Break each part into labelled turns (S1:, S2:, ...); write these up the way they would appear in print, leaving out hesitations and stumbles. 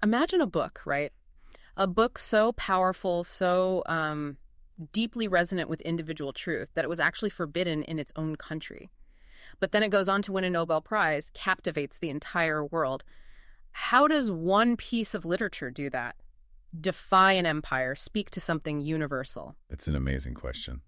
S1: Imagine a book, right? A book so powerful, so deeply resonant with individual truth that it was actually forbidden in its own country. But then it goes on to win a Nobel Prize, captivates the entire world. How does one piece of literature do that? Defy an empire, speak to something universal?
S2: It's an amazing question.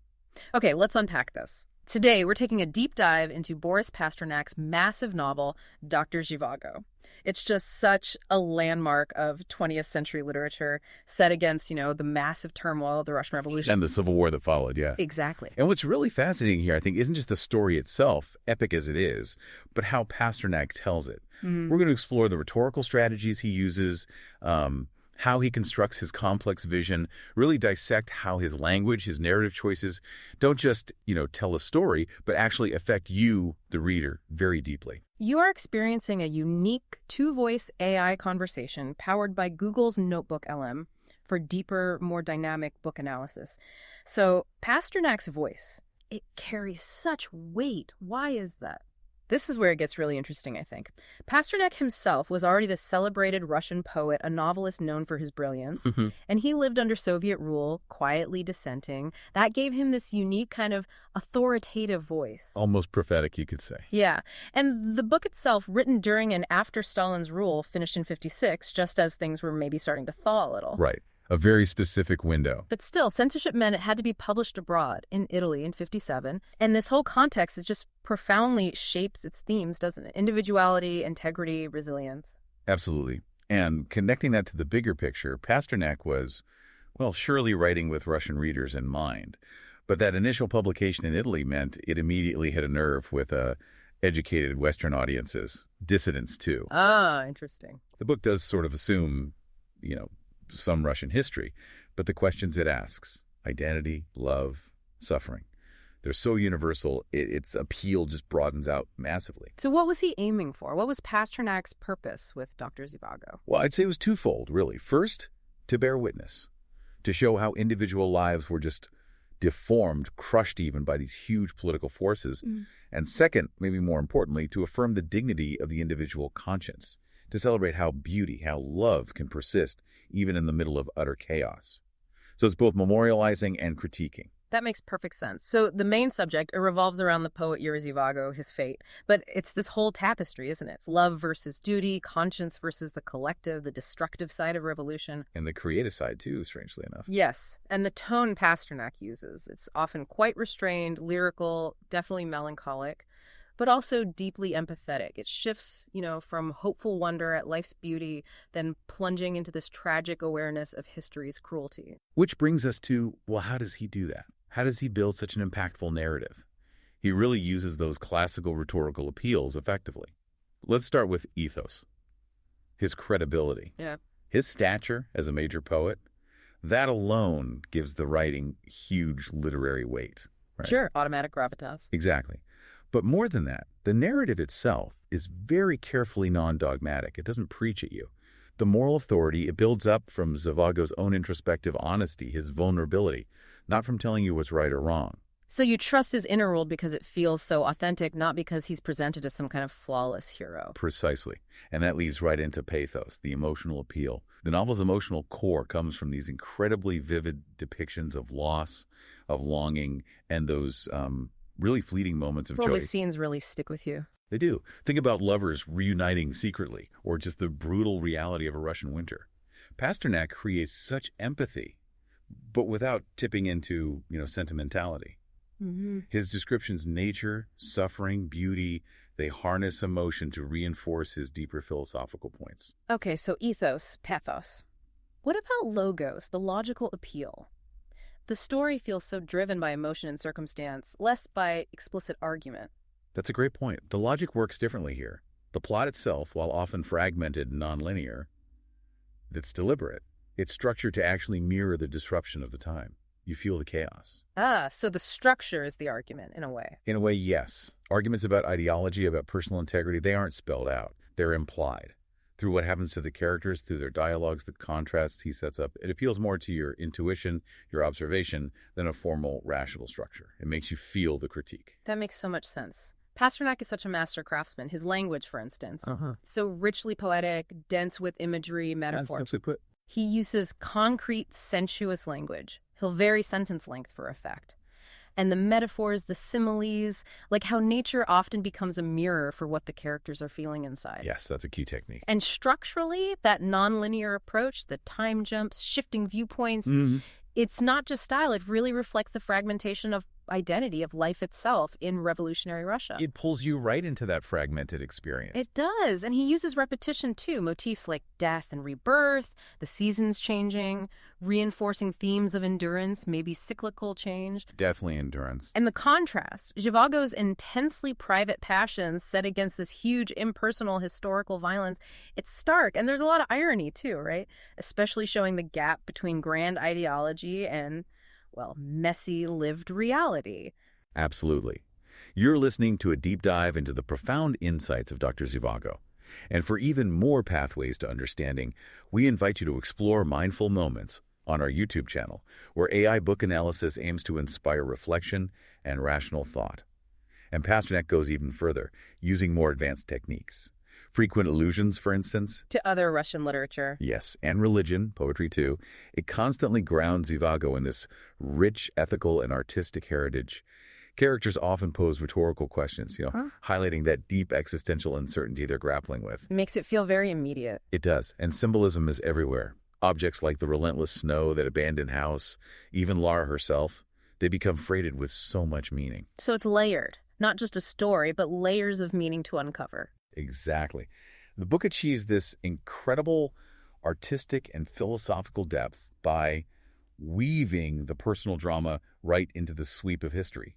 S1: Okay, let's unpack this. Today, we're taking a deep dive into Boris Pasternak's massive novel, Dr. Zhivago. It's just such a landmark of 20th century literature set against, the massive turmoil of the Russian Revolution.
S2: And the Civil War that followed, yeah.
S1: Exactly.
S2: And what's really fascinating here, I think, isn't just the story itself, epic as it is, but how Pasternak tells it.
S1: Mm-hmm.
S2: We're going to explore the rhetorical strategies he uses, how he constructs his complex vision, really dissect how his language, his narrative choices don't just, tell a story, but actually affect you, the reader, very deeply.
S1: You are experiencing a unique two-voice AI conversation powered by Google's Notebook LM for deeper, more dynamic book analysis. So Pasternak's voice, it carries such weight. Why is that? This is where it gets really interesting, I think. Pasternak himself was already the celebrated Russian poet, a novelist known for his brilliance, and he lived under Soviet rule, quietly dissenting. That gave him this unique kind of authoritative voice.
S2: Almost prophetic, you could say.
S1: Yeah, and the book itself, written during and after Stalin's rule, finished in 1956, just as things were maybe starting to thaw a little.
S2: Right. A very specific window.
S1: But still, censorship meant it had to be published abroad, in Italy in 1957. And this whole context is just profoundly shapes its themes, doesn't it? Individuality, integrity, resilience.
S2: Absolutely. And connecting that to the bigger picture, Pasternak was, surely writing with Russian readers in mind. But that initial publication in Italy meant it immediately hit a nerve with educated Western audiences, dissidents too.
S1: Ah, interesting.
S2: The book does sort of assume, some Russian history, but the questions it asks, identity, love, suffering, they're so universal, its appeal just broadens out massively.
S1: So what was he aiming for? What was Pasternak's purpose with Dr. Zhivago?
S2: Well, I'd say it was twofold, really. First, to bear witness, to show how individual lives were just deformed, crushed even by these huge political forces. And second, maybe more importantly, to affirm the dignity of the individual conscience, to celebrate how beauty, how love can persist even in the middle of utter chaos. So it's both memorializing and critiquing.
S1: That makes perfect sense. So the main subject, it revolves around the poet Yuri Zhivago, his fate. But it's this whole tapestry, isn't it? It's love versus duty, conscience versus the collective, the destructive side of revolution.
S2: And the creative side, too, strangely enough.
S1: Yes. And the tone Pasternak uses, it's often quite restrained, lyrical, definitely melancholic, but also deeply empathetic. It shifts, from hopeful wonder at life's beauty, then plunging into this tragic awareness of history's cruelty.
S2: Which brings us to, how does he do that? How does he build such an impactful narrative? He really uses those classical rhetorical appeals effectively. Let's start with ethos, his credibility.
S1: Yeah.
S2: His stature as a major poet, that alone gives the writing huge literary weight. Right?
S1: Sure, automatic gravitas.
S2: Exactly. But more than that, the narrative itself is very carefully non-dogmatic. It doesn't preach at you. The moral authority, it builds up from Zhivago's own introspective honesty, his vulnerability, not from telling you what's right or wrong.
S1: So you trust his inner world because it feels so authentic, not because he's presented as some kind of flawless hero.
S2: Precisely. And that leads right into pathos, the emotional appeal. The novel's emotional core comes from these incredibly vivid depictions of loss, of longing, and those really fleeting moments of joy.
S1: Those scenes really stick with you.
S2: They do. Think about lovers reuniting secretly, or just the brutal reality of a Russian winter. Pasternak creates such empathy, but without tipping into, sentimentality. His descriptions, nature, suffering, beauty, they harness emotion to reinforce his deeper philosophical points.
S1: Okay, so ethos, pathos. What about logos, the logical appeal? The story feels so driven by emotion and circumstance, less by explicit argument.
S2: That's a great point. The logic works differently here. The plot itself, while often fragmented and nonlinear, it's deliberate. It's structured to actually mirror the disruption of the time. You feel the chaos.
S1: Ah, so the structure is the argument, in a way.
S2: In a way, yes. Arguments about ideology, about personal integrity, they aren't spelled out. They're implied. Through what happens to the characters, through their dialogues, the contrasts he sets up, it appeals more to your intuition, your observation, than a formal, rational structure. It makes you feel the critique.
S1: That makes so much sense. Pasternak is such a master craftsman. His language, for instance, so richly poetic, dense with imagery, metaphor.
S2: Simply put.
S1: He uses concrete, sensuous language. He'll vary sentence length for effect. And the metaphors, the similes, like how nature often becomes a mirror for what the characters are feeling inside.
S2: Yes, that's a key technique.
S1: And structurally, that nonlinear approach, the time jumps, shifting viewpoints, it's not just style. It really reflects the fragmentation of identity of life itself in revolutionary Russia.
S2: It pulls you right into that fragmented experience.
S1: It does. And he uses repetition, too. Motifs like death and rebirth, the seasons changing, reinforcing themes of endurance, maybe cyclical change.
S2: Definitely endurance.
S1: And the contrast, Zhivago's intensely private passions set against this huge impersonal historical violence, it's stark. And there's a lot of irony, too, right? Especially showing the gap between grand ideology and, well, messy lived reality.
S2: Absolutely. You're listening to a deep dive into the profound insights of Dr. Zhivago. And for even more pathways to understanding, we invite you to explore Mindful Moments on our YouTube channel, where AI book analysis aims to inspire reflection and rational thought. And Pasternak goes even further, using more advanced techniques. Frequent allusions, for instance.
S1: To other Russian literature.
S2: Yes, and religion, poetry too. It constantly grounds Zhivago in this rich ethical and artistic heritage. Characters often pose rhetorical questions, highlighting that deep existential uncertainty they're grappling with.
S1: It makes it feel very immediate.
S2: It does, and symbolism is everywhere. Objects like the relentless snow, that abandoned house, even Lara herself, they become freighted with so much meaning.
S1: So it's layered, not just a story, but layers of meaning to uncover.
S2: Exactly. The book achieves this incredible artistic and philosophical depth by weaving the personal drama right into the sweep of history.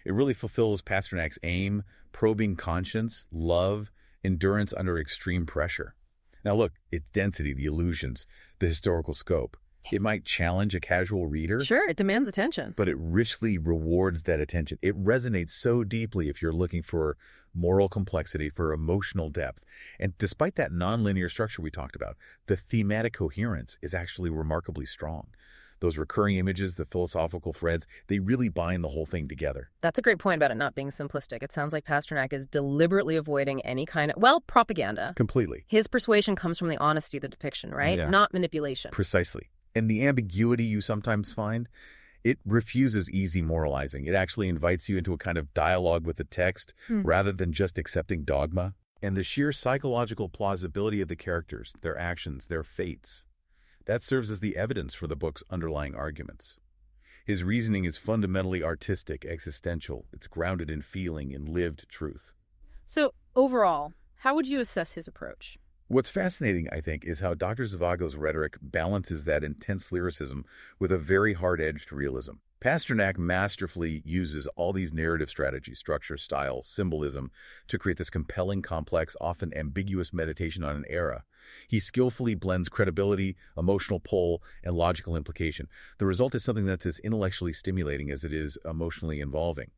S2: It really fulfills Pasternak's aim, probing conscience, love, endurance under extreme pressure. Now look, its density, the illusions, the historical scope. It might challenge a casual reader.
S1: Sure, it demands attention.
S2: But it richly rewards that attention. It resonates so deeply if you're looking for moral complexity, for emotional depth. And despite that nonlinear structure we talked about, the thematic coherence is actually remarkably strong. Those recurring images, the philosophical threads, they really bind the whole thing together.
S1: That's a great point about it not being simplistic. It sounds like Pasternak is deliberately avoiding any kind of, propaganda.
S2: Completely.
S1: His persuasion comes from the honesty of the depiction, right?
S2: Yeah.
S1: Not manipulation.
S2: Precisely. And the ambiguity you sometimes find, it refuses easy moralizing. It actually invites you into a kind of dialogue with the text rather than just accepting dogma. And the sheer psychological plausibility of the characters, their actions, their fates, that serves as the evidence for the book's underlying arguments. His reasoning is fundamentally artistic, existential. It's grounded in feeling, in lived truth.
S1: So, overall, how would you assess his approach?
S2: What's fascinating, I think, is how Dr. Zhivago's rhetoric balances that intense lyricism with a very hard-edged realism. Pasternak masterfully uses all these narrative strategies, structure, style, symbolism, to create this compelling, complex, often ambiguous meditation on an era. He skillfully blends credibility, emotional pull, and logical implication. The result is something that's as intellectually stimulating as it is emotionally involving.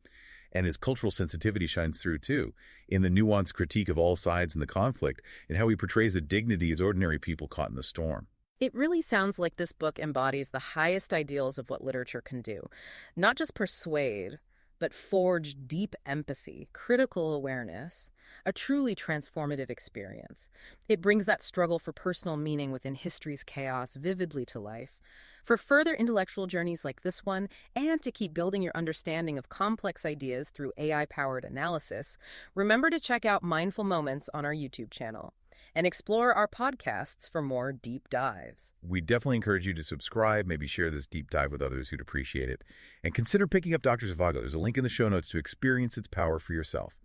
S2: And his cultural sensitivity shines through, too, in the nuanced critique of all sides in the conflict and how he portrays the dignity as ordinary people caught in the storm.
S1: It really sounds like this book embodies the highest ideals of what literature can do. Not just persuade, but forge deep empathy, critical awareness, a truly transformative experience. It brings that struggle for personal meaning within history's chaos vividly to life. For further intellectual journeys like this one, and to keep building your understanding of complex ideas through AI-powered analysis, remember to check out Mindful Moments on our YouTube channel and explore our podcasts for more deep dives.
S2: We definitely encourage you to subscribe, maybe share this deep dive with others who'd appreciate it, and consider picking up Dr. Zhivago. There's a link in the show notes to experience its power for yourself.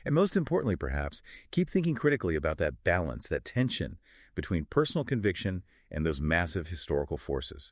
S2: And most importantly, perhaps, keep thinking critically about that balance, that tension between personal conviction and those massive historical forces.